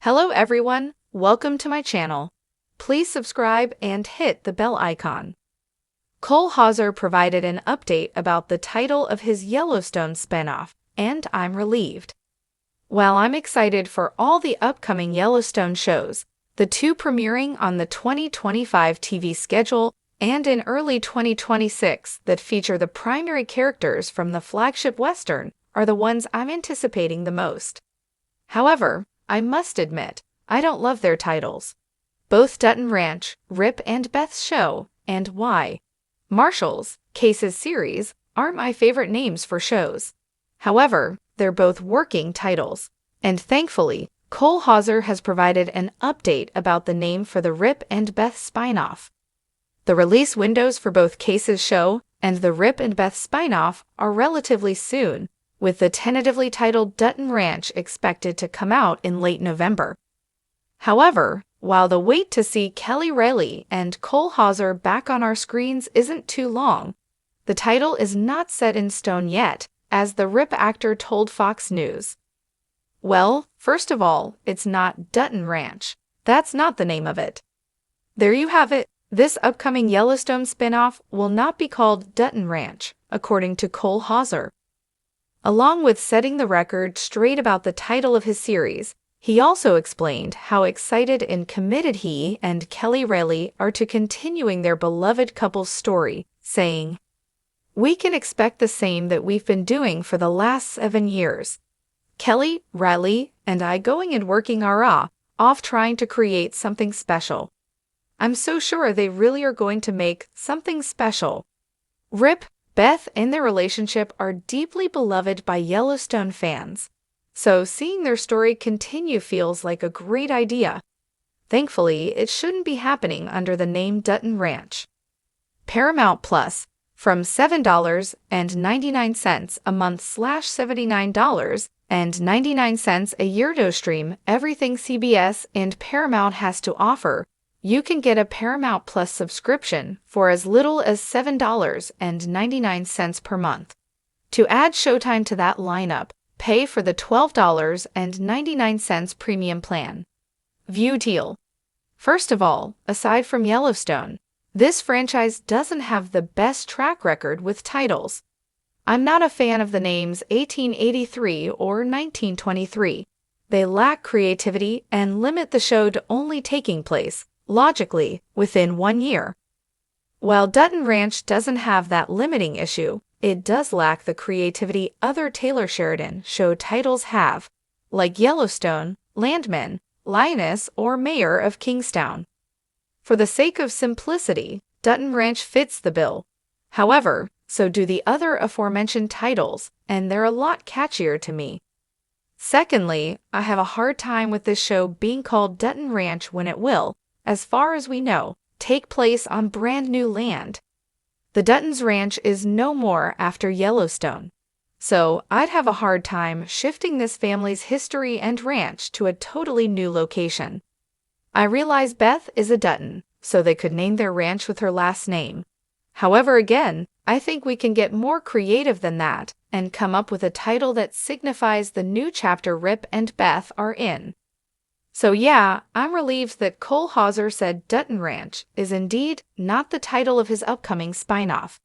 Hello everyone, welcome to my channel. Please subscribe and hit the bell icon. Cole Hauser provided an update about the title of his Yellowstone spinoff, and I'm relieved. While I'm excited for all the upcoming Yellowstone shows, the two premiering on the 2025 TV schedule and in early 2026 that feature the primary characters from the flagship Western are the ones I'm anticipating the most. However, I must admit, I don't love their titles. Both Dutton Ranch, Rip and Beth's Show, and Why Marshall's Cases series aren't my favorite names for shows. However, they're both working titles, and thankfully, Cole Hauser has provided an update about the name for the Rip and Beth spinoff. The release windows for both Cases Show and the Rip and Beth spinoff are relatively soon, with the tentatively titled Dutton Ranch expected to come out in late November. However, while the wait to see Kelly Reilly and Cole Hauser back on our screens isn't too long, the title is not set in stone yet, as the Rip actor told Fox News. Well, first of all, it's not Dutton Ranch. That's not the name of it. There you have it. This upcoming Yellowstone spinoff will not be called Dutton Ranch, according to Cole Hauser. Along with setting the record straight about the title of his series, he also explained how excited and committed he and Kelly Reilly are to continuing their beloved couple's story, saying, "We can expect the same that we've been doing for the last 7 years. Kelly, Reilly, and I going and working off trying to create something special. I'm so sure they really are going to make something special." Rip, Beth, and their relationship are deeply beloved by Yellowstone fans, so seeing their story continue feels like a great idea. Thankfully, it shouldn't be happening under the name Dutton Ranch. Paramount Plus, from $7.99 a month / $79.99 a year to stream everything CBS and Paramount has to offer. You can get a Paramount Plus subscription for as little as $7.99 per month. To add Showtime to that lineup, pay for the $12.99 premium plan. View deal. First of all, aside from Yellowstone, this franchise doesn't have the best track record with titles. I'm not a fan of the names 1883 or 1923. They lack creativity and limit the show to only taking place, logically, within 1 year. While Dutton Ranch doesn't have that limiting issue, it does lack the creativity other Taylor Sheridan show titles have, like Yellowstone, Landman, Lioness, or Mayor of Kingstown. For the sake of simplicity, Dutton Ranch fits the bill. However, so do the other aforementioned titles, and they're a lot catchier to me. Secondly, I have a hard time with this show being called Dutton Ranch when it will, as far as we know, take place on brand new land. The Dutton's Ranch is no more after Yellowstone, so I'd have a hard time shifting this family's history and ranch to a totally new location. I realize Beth is a Dutton, so they could name their ranch with her last name. However, again, I think we can get more creative than that and come up with a title that signifies the new chapter Rip and Beth are in. So yeah, I'm relieved that Cole Hauser said Dutton Ranch is indeed not the title of his upcoming spinoff.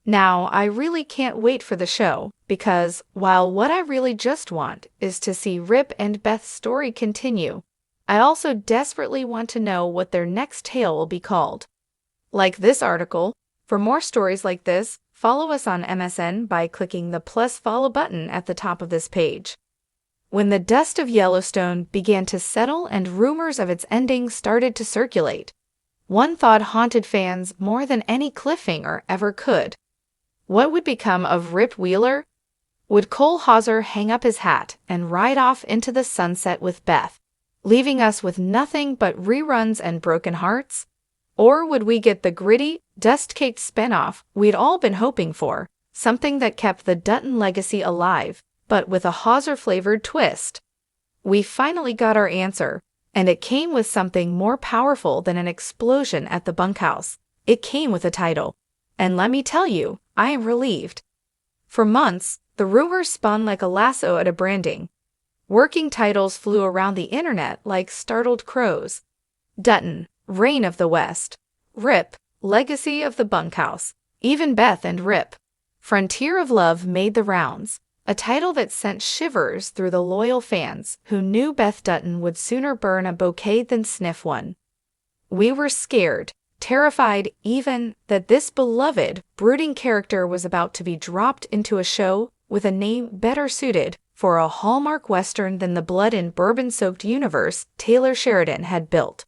Now, I really can't wait for the show, because while what I really just want is to see Rip and Beth's story continue, I also desperately want to know what their next tale will be called. Like this article, for more stories like this, follow us on MSN by clicking the plus follow button at the top of this page. When the dust of Yellowstone began to settle and rumors of its ending started to circulate, one thought haunted fans more than any cliffhanger ever could. What would become of Rip Wheeler? Would Cole Hauser hang up his hat and ride off into the sunset with Beth, leaving us with nothing but reruns and broken hearts? Or would we get the gritty, dust-caked spinoff we'd all been hoping for, something that kept the Dutton legacy alive, but with a Hauser-flavored twist? We finally got our answer, and it came with something more powerful than an explosion at the bunkhouse. It came with a title. And let me tell you, I am relieved. For months, the rumors spun like a lasso at a branding. Working titles flew around the internet like startled crows. Dutton, Reign of the West. Rip, Legacy of the Bunkhouse. Even Beth and Rip, Frontier of Love made the rounds, a title that sent shivers through the loyal fans who knew Beth Dutton would sooner burn a bouquet than sniff one. We were scared, terrified even that this beloved, brooding character was about to be dropped into a show with a name better suited for a Hallmark Western than the blood and bourbon-soaked universe Taylor Sheridan had built.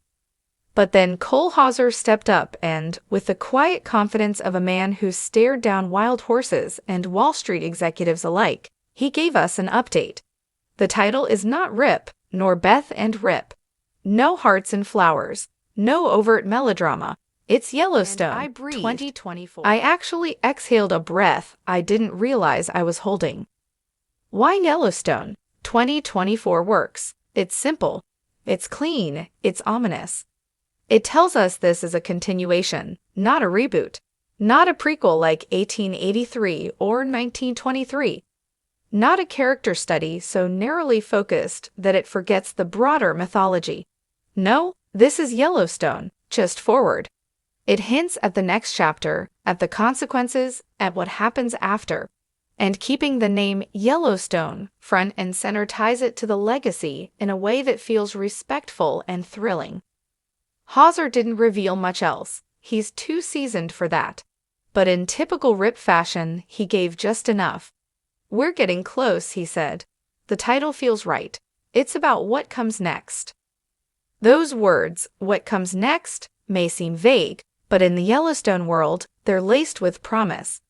But then Cole Hauser stepped up and, with the quiet confidence of a man who stared down wild horses and Wall Street executives alike, he gave us an update. The title is not Rip, nor Beth and Rip. No hearts and flowers. No overt melodrama. It's Yellowstone, And I breathed. 2024. I actually exhaled a breath I didn't realize I was holding. Why Yellowstone? 2024 works. It's simple. It's clean. It's ominous. It tells us this is a continuation, not a reboot. Not a prequel like 1883 or 1923. Not a character study so narrowly focused that it forgets the broader mythology. No, this is Yellowstone, just forward. It hints at the next chapter, at the consequences, at what happens after. And keeping the name Yellowstone front and center ties it to the legacy in a way that feels respectful and thrilling. Hauser didn't reveal much else. He's too seasoned for that. But in typical Rip fashion, he gave just enough. We're getting close, he said. The title feels right. It's about what comes next. Those words, what comes next, may seem vague, but in the Yellowstone world, they're laced with promise.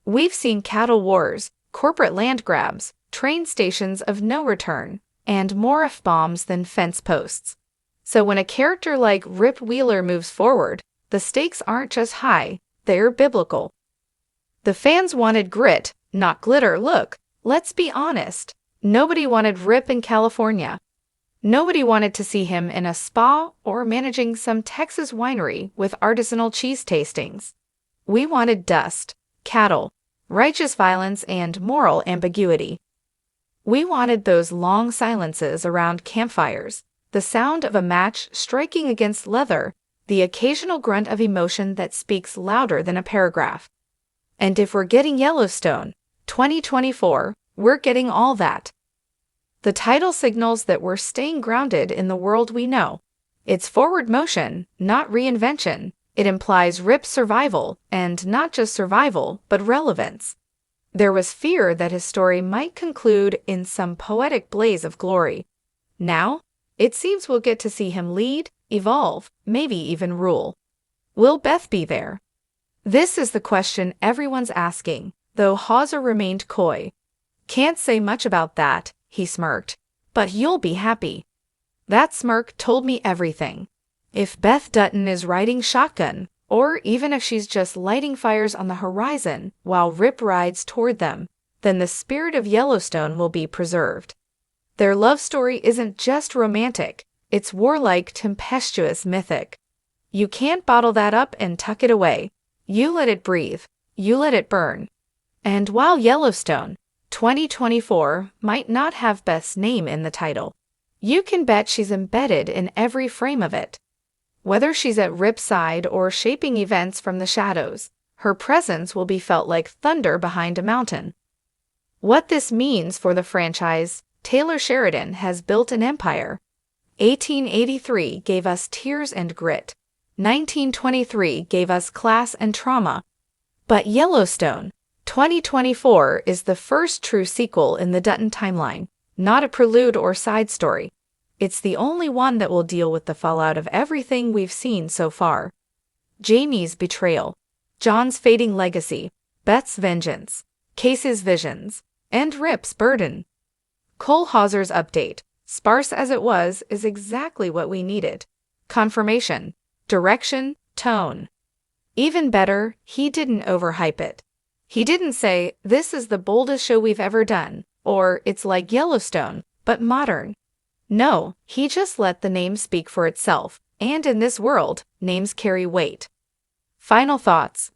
We've seen cattle wars, corporate land grabs, train stations of no return, and more F-bombs than fence posts. So when a character like Rip Wheeler moves forward, the stakes aren't just high, they're biblical. The fans wanted grit, not glitter. Look, let's be honest. Nobody wanted Rip in California. Nobody wanted to see him in a spa or managing some Texas winery with artisanal cheese tastings. We wanted dust, cattle, righteous violence, and moral ambiguity. We wanted those long silences around campfires, the sound of a match striking against leather, the occasional grunt of emotion that speaks louder than a paragraph. And if we're getting Yellowstone, 2024, we're getting all that. The title signals that we're staying grounded in the world we know. It's forward motion, not reinvention. It implies Rip's survival, and not just survival, but relevance. There was fear that his story might conclude in some poetic blaze of glory. Now, it seems we'll get to see him lead, evolve, maybe even rule. Will Beth be there? This is the question everyone's asking, though Hauser remained coy. Can't say much about that, he smirked, but you'll be happy. That smirk told me everything. If Beth Dutton is riding shotgun, or even if she's just lighting fires on the horizon while Rip rides toward them, then the spirit of Yellowstone will be preserved. Their love story isn't just romantic, it's warlike, tempestuous, mythic. You can't bottle that up and tuck it away. You let it breathe. You let it burn. And while Yellowstone, 2024, might not have Beth's name in the title, you can bet she's embedded in every frame of it. Whether she's at Rip's side or shaping events from the shadows, her presence will be felt like thunder behind a mountain. What this means for the franchise, Taylor Sheridan has built an empire. 1883 gave us tears and grit. 1923 gave us class and trauma. But Yellowstone, 2024 is the first true sequel in the Dutton timeline, not a prelude or side story. It's the only one that will deal with the fallout of everything we've seen so far. Jamie's betrayal, John's fading legacy, Beth's vengeance, Casey's visions, and Rip's burden. Cole Hauser's update, sparse as it was, is exactly what we needed. Confirmation, direction, tone. Even better, he didn't overhype it. He didn't say, this is the boldest show we've ever done, or it's like Yellowstone, but modern. No, he just let the name speak for itself, and in this world, names carry weight. Final thoughts.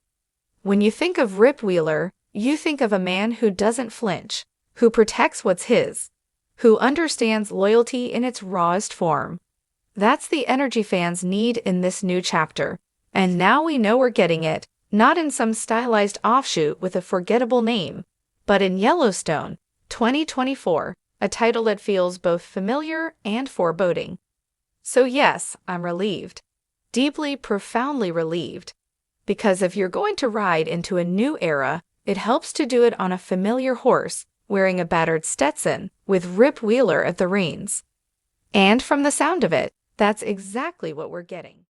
When you think of Rip Wheeler, you think of a man who doesn't flinch, who protects what's his. who understands loyalty in its rawest form. That's the energy fans need in this new chapter. And now we know we're getting it, not in some stylized offshoot with a forgettable name, but in Yellowstone, 2024, a title that feels both familiar and foreboding. So yes, I'm relieved. Deeply, profoundly relieved. Because if you're going to ride into a new era, it helps to do it on a familiar horse, wearing a battered Stetson, with Rip Wheeler at the reins. And from the sound of it, that's exactly what we're getting.